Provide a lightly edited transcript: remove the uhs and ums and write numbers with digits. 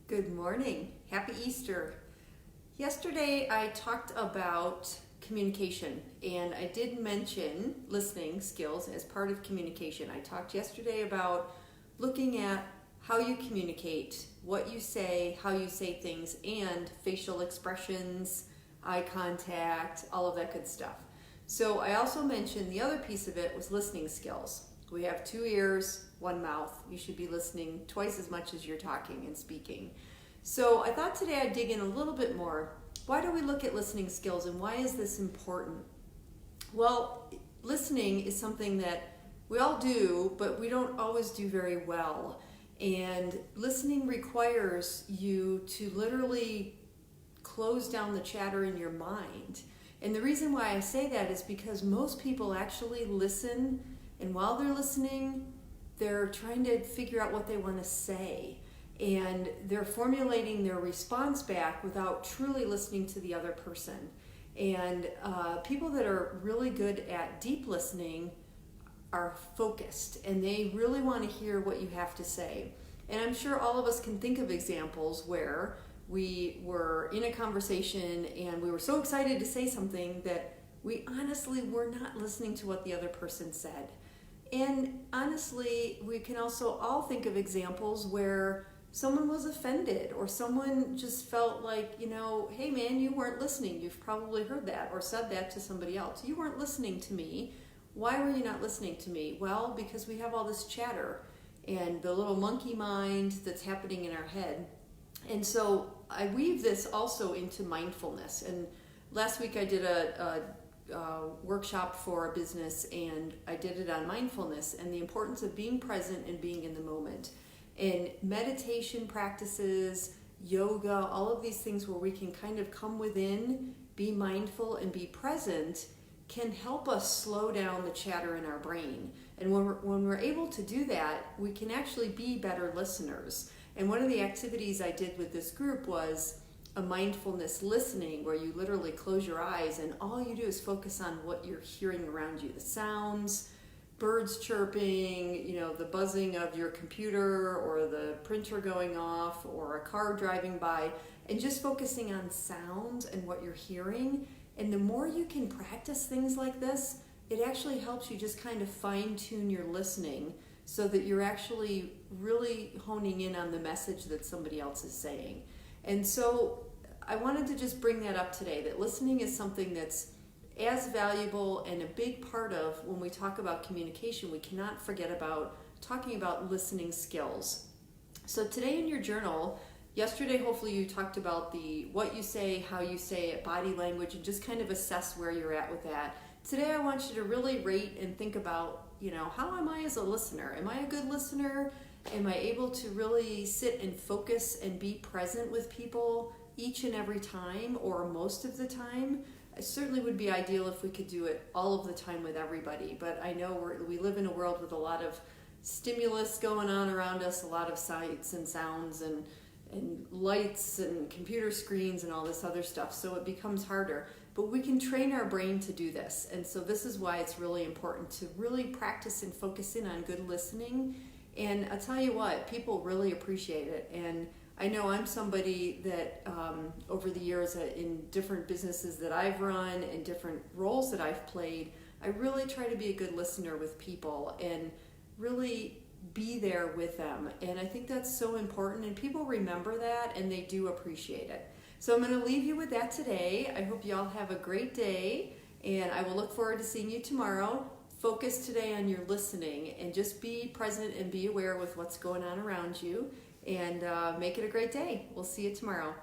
Good morning. Happy Easter. Yesterday I talked about communication and I did mention listening skills as part of communication. I talked yesterday about looking at how you communicate, what you say, how you say things, and facial expressions, eye contact, all of that good stuff. So I also mentioned the other piece of it was listening skills. We have 2 ears, 1 mouth. You should be listening twice as much as you're talking and speaking. So I thought today I'd dig in a little bit more. Why do we look at listening skills and why is this important? Well, listening is something that we all do, but we don't always do very well. And listening requires you to literally close down the chatter in your mind. And the reason why I say that is because most people actually listen, and while they're listening, they're trying to figure out what they want to say. And they're formulating their response back without truly listening to the other person. And people that are really good at deep listening are focused, and they really want to hear what you have to say. And I'm sure all of us can think of examples where we were in a conversation and we were so excited to say something that we honestly were not listening to what the other person said. And honestly, we can also all think of examples where someone was offended or someone just felt like, hey man, you weren't listening. You've probably heard that or said that to somebody else. You weren't listening to me. Why were you not listening to me? Well, because we have all this chatter and the little monkey mind that's happening in our head. And so I weave this also into mindfulness. And last week I did a workshop for a business, and I did it on mindfulness and the importance of being present and being in the moment. And meditation practices, yoga, all of these things where we can kind of come within, be mindful, and be present can help us slow down the chatter in our brain. And when we're able to do that, we can actually be better listeners. And one of the activities I did with this group was a mindfulness listening, where you literally close your eyes and all you do is focus on what you're hearing around you, the sounds, birds chirping, the buzzing of your computer or the printer going off or a car driving by, and just focusing on sounds and what you're hearing. And the more you can practice things like this, it actually helps you just kind of fine-tune your listening so that you're actually really honing in on the message that somebody else is saying. And so I wanted to just bring that up today, that listening is something that's as valuable and a big part of when we talk about communication. We cannot forget about talking about listening skills. So today in your journal, yesterday hopefully you talked about the what you say, how you say it, body language, and just kind of assess where you're at with that. Today I want you to really rate and think about, how am I as a listener? Am I a good listener? Am I able to really sit and focus and be present with people each and every time, or most of the time? It certainly would be ideal if we could do it all of the time with everybody, but I know we live in a world with a lot of stimulus going on around us, a lot of sights and sounds and lights and computer screens and all this other stuff, so it becomes harder. But we can train our brain to do this, and so this is why it's really important to really practice and focus in on good listening. And I'll tell you what, people really appreciate it. And I know I'm somebody that over the years in different businesses that I've run and different roles that I've played, I really try to be a good listener with people and really be there with them. And I think that's so important, and people remember that and they do appreciate it. So I'm going to leave you with that today. I hope you all have a great day, and I will look forward to seeing you tomorrow. Focus today on your listening and just be present and be aware with what's going on around you, and make it a great day. We'll see you tomorrow.